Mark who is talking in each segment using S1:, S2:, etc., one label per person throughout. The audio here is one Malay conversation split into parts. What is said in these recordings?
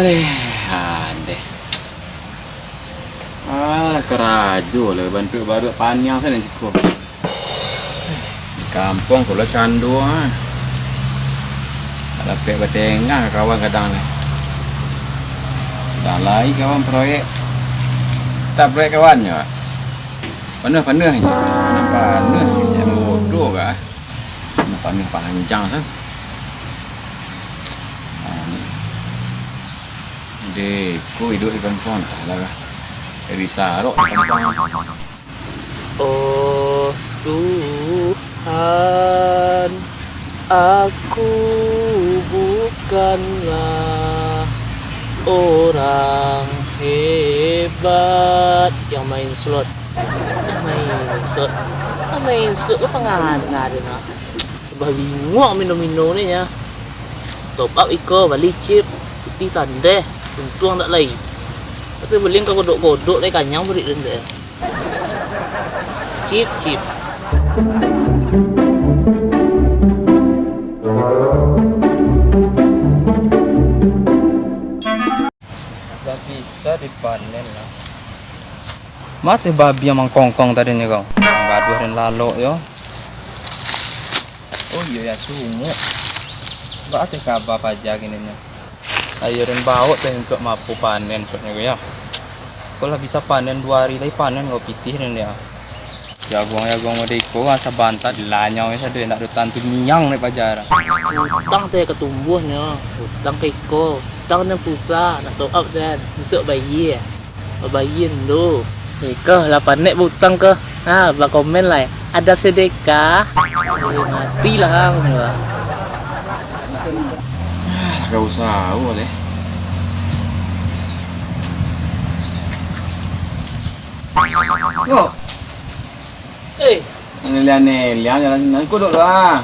S1: Aduh, ada. Kerajo lah bantu baru panjang sana siku. Di kampung kalau candu Kalau pek batengah kawan kadang ni. Dah lagi kawan proyek. Tak proyek kawannya. Panah-panah je. Panah-panah saya bodoh kah. Panah panjang sah. Deko hidup di kampung lah. Dari sarok di kampung.
S2: Oh Tuhan, aku bukanlah orang hebat yang main slot. Main slot tu pengana dia nak. Bah bingung minum-minum ni ya. Top up iko balik chip putih tandeh. Untung tak lain. Tapi beli kau godok-godok lagi kanyang beri denda. Chip.
S3: Dah bisa dipanen lah. Mati babi yang mangkongkong tadi ni kau. Gaduh dan lalok yo. Oh iya ya sungu. Ba ate kabar pajak ini nya. Ayo dan baut dan untuk mampu panen soalnya ya. Kalau bisa panen 2 hari lagi panen kau pitih dan dia. Jagung modeko asa bantat dilanyau ya dia nak dutan tu nyang ni pajar.
S2: Utang teh ketumbuhnya. Utang ke iko. Utang dan pulsa nak top up dan besok bayi. Bayin tu. Iko lah panen utang ke. Ha, bak komen lah. Ada sedekah. Matilah hang.
S1: Gak usah boleh. Yo. Lian jalan aku duduk lah.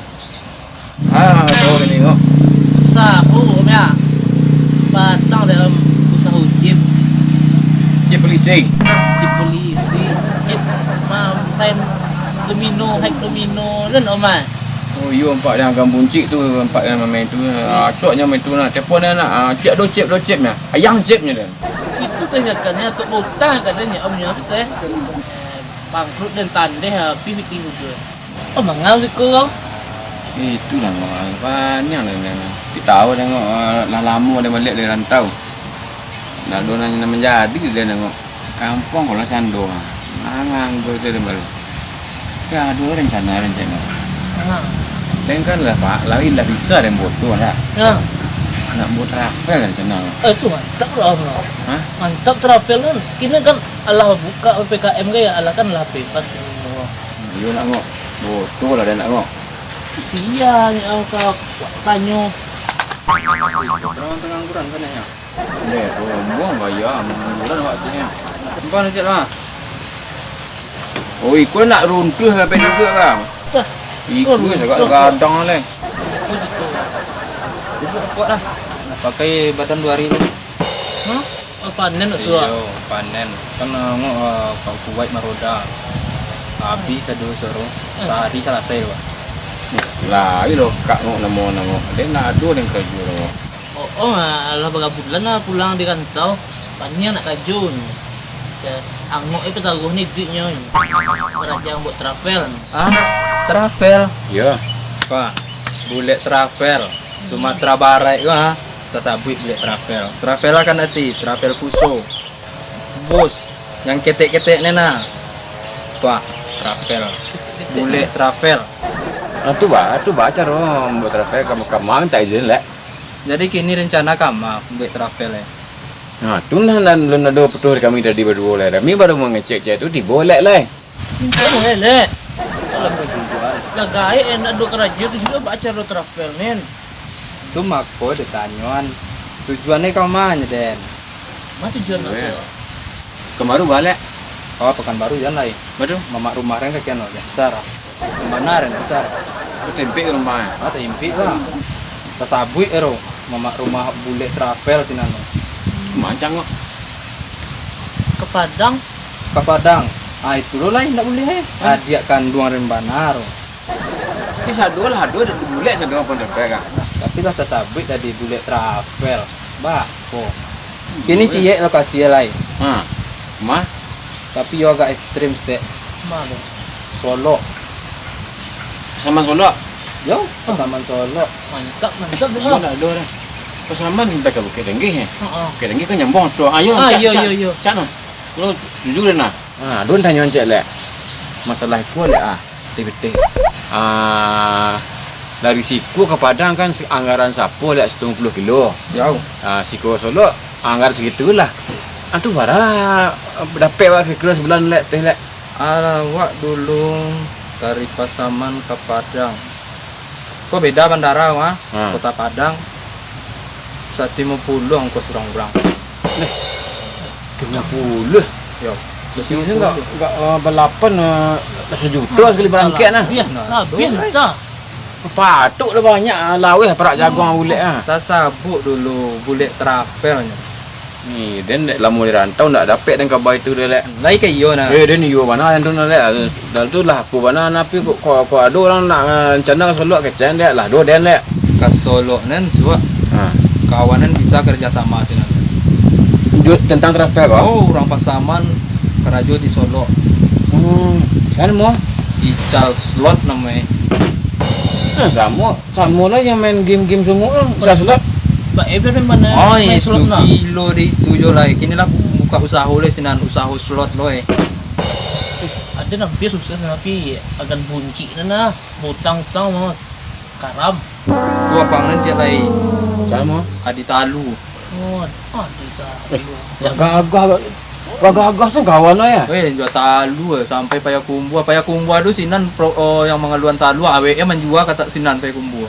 S1: Kau ni tengok.
S2: Sahu ya. Batang dalam usaha chip
S1: Polisi.
S2: Chip main hack domino dan omai.
S1: Oh, you empat yang agam buncit tu, empat yang main tu. Acoknya main tu nak. Telepon dia nak. Cik do chipnya. Ayang chipnya dia.
S2: Itu tanyakannya untuk utang katanya omnya tu teh. Bangkrut dan tandeh habis meeting juga. Oh, mangau sih kau.
S1: Itulah banyak lah. Kita tahu tengok lah lama dia balik dari rantau. Dah dua nanya menjadi dia tengok kampung kalau sando. Nganggur tu dia balik. Ya, dua rencana. Dan kan lah Pak, lain lah bisa dan bodoh lah.
S2: Ya.
S1: Nak buat travel rencana.
S2: Itu mantap lah.
S1: Hah?
S2: Mantap travel kan. Kini kan Allah buka PPKM gaya, Allah kan lah bebas.
S1: Dia nak ngok. Bodoh lah dia nak ngok.
S2: Siang kau tanya.
S3: Orang pengangguran kan ya.
S1: Tu buang bayar, menggunakan waktunya. Kau nak lah. Oh, ikut nak runtuh sampai juga kan? Ikut juga kadang lah.
S3: Besok kuat lah. Pakai badan 2 hari ni.
S2: Hah? Panen nak suah.
S3: Iyo, panen. Kan kau kuat maroda. Habis ada suruh. Sehari selesai lah.
S1: Lah, ini loh kak ngok namo. Dia nak adu dengan kerja loh.
S2: Allah berapa bulan lah pulang di rantau. Pannya nak kajun. Angok petaguh ni duitnya. Raja buat travel.
S3: Travel.
S1: Ya.
S3: Pak, boleh travel. Sumatera Barat ke ha? Tersabut boleh travel. Travel lah kan nanti, travel puso. Bos, yang ketek-ketek ni nah. Pak, travel. Boleh travel.
S1: Tu baca dong buat travel kamu minta izin lah.
S3: Jadi kini rencana kamu buat travel ya.
S1: Nah, tu lah dan ada petua kami tadi berdua lah. Kami baru mengecek tu diboleh lah.
S2: Boleh leh. Lagai enak dua kerja tu juga baca do travel men.
S3: Tu mako ditanyuan. Tujuannya kau mana Den?
S2: Mana tujuan nak?
S1: Kemaru balik.
S3: Oh, Pekanbaru jangan lain.
S1: Betul.
S3: Mamak rumah yang kakian aja. Besar. Benar besar.
S1: Tu tempe rumah.
S3: Tempe lah. Tersabut ero. Mamak rumah bule travel tinano.
S1: Macam kok.
S2: Ke Padang.
S3: Ke Padang. Itu lo lain tak boleh. Dia kandung rembanar.
S1: Ini satu lah, dua bulat satu pun travel kan.
S3: Tapi lah tersabut tadi bule travel. Bako. Kini cie lokasi lain.
S1: Ha. Mah
S3: Tapi yo agak ekstrim stek.
S2: Mana?
S3: Solo.
S1: sama Solo.
S3: Yo, Pasaman Solo.
S2: Mantap, mantap
S1: Yo
S2: dah.
S1: dah ada dah. Pasaman kita ke Bukit Tinggi ya.
S2: Heeh.
S1: Bukit Tinggi kan nyambung tu. Ayo
S2: Ah,
S1: cak
S2: yo,
S1: cak.
S2: yo, yo.
S1: Cak nah. Kalau setuju dah nah. Ha, don tanya encik lek. Masalah ku lek aktiviti. Dari Siku ke Padang kan anggaran sapo lek 70 kilo.
S3: Jauh.
S1: Siku Solo anggaran segitulah. Aduh bara dapat wak kira sebulan lek teh lek.
S3: Awak dulu dari Pasaman ke Padang. Kok beda bandara mah?
S1: Ha.
S3: Kota Padang. 150 ongkos orang-orang.
S1: 50.
S3: Yo.
S1: Di sini enggak balapan sejuta sekali berangkat nah.
S2: Ya,
S3: Nah,
S2: habis
S3: betul,
S2: dah.
S1: Patuk dah banyak laweh perak jagung ulek ah.
S3: Kita sabuk dulu bulet travelnya.
S1: Ni den lek lama di rantau ndak dapat dan kabar itu dah lek.
S3: Lai ke iyo nah.
S1: Den yo mana yang tu lek. Dan tu lah apa mana napi kok ada orang nak rencana ke Solo kecen lek lah do den lek.
S3: Ke Solo nen suak
S1: Ha.
S3: kawanan bisa kerja sama sih nanti.
S1: Tentang travel kau.
S3: Oh, orang Pasaman kerajo di Solo.
S1: Kan mo?
S3: Ical slot namanya.
S1: Sama lah yang main game-game semua kan. Slot.
S2: Mbak Eber di mana?
S3: Oh,
S2: Main
S3: itu
S2: slot nak.
S3: kilo di tujuh lah. Kini lah buka usaha oleh sinan usaha slot loh.
S2: Ada nampi sukses tapi akan bunci na butang-tang mau karam.
S3: Dua panganan cek lai
S1: Sama.
S3: adi talu.
S2: Oh, ada
S1: Gagah segawan lah ya.
S3: Weh, jual talu sampai Payakumbuh. Payakumbuh tu sinan yang mengaluan talu. AWE menjual kata sinan Payakumbuh.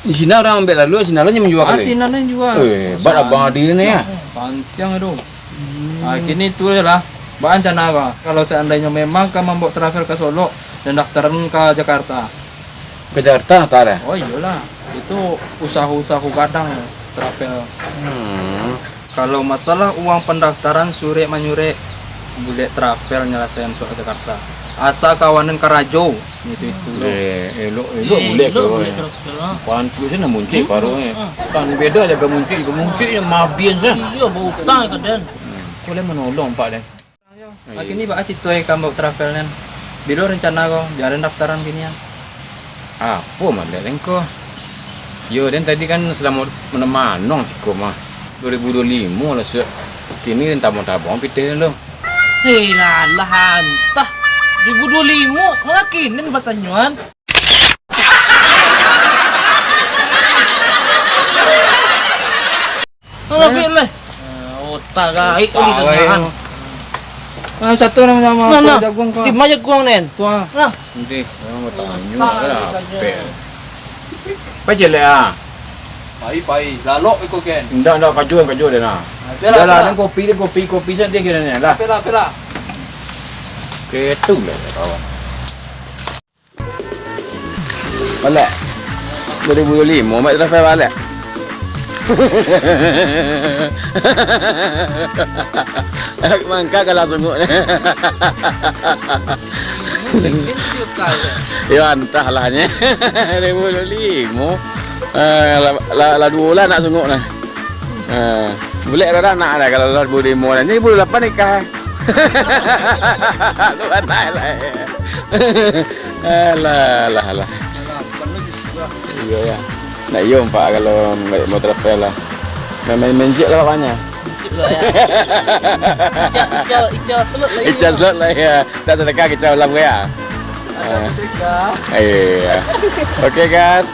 S1: Di sini orang ambil lalu, sini lalu menjual kali.
S3: Sinan yang jual.
S1: Bat abang Adi ni ya.
S3: Panjang itu. Kini tu lah. Bahan cana kalau seandainya memang kamu mau travel ke Solo dan daftaran ke Jakarta.
S1: Ke Jakarta ntar ya.
S3: Oh iyalah, itu usaha-usaha kadang travel. Kalau masalah uang pendaftaran sure manyure boleh travel nyelesain soal Jakarta. Asa kawanan Karajo itu.
S1: Elok boleh ke. Pantu sih nak muncik baru ni. Kan beda jaga muncik yang mabian sah.
S2: Iya, bau utang kadang.
S1: Boleh menolong Pak dan.
S3: Kini Pak Cito kamu travel nen. Bilo rencana kau jalan daftaran kini ya.
S1: Apa malah engkau? Yo dan tadi kan selama menemanong siko mah 2025 lah sih. Kini tabung-tabung pitih lo.
S2: Hei lah hantah 2025 ngakinin batanyuan. Lebih leh. Otak gai tu di tengah.
S3: Satu nama jagung kau.
S2: Di mana jagung nen?
S3: Tua.
S2: Nah,
S1: Nanti orang bertanya lah. Apa je lah?
S3: Pai, lalok ikut kan.
S1: Ndak kaju dia nak. Dah lah, dan kopi saja kira ni lah.
S3: Pela.
S1: Ketu lah kawan. Balik. 2025 mak travel balik. Mangka kalau sungguh. Ya entahlah nya. 2025. La 2 bulan nak sungguh nah. Boleh dah nak dah kalau 2005 ni 2008 nikah. Tu anai lah. Alah. Iya ya. Nak yom Pak kalau mau travel lah. Main jet lah banyak.
S2: Ical slot lagi.
S1: Ical slot lah ya. Tak sedekah kicau lam ya. Iya. Okey guys.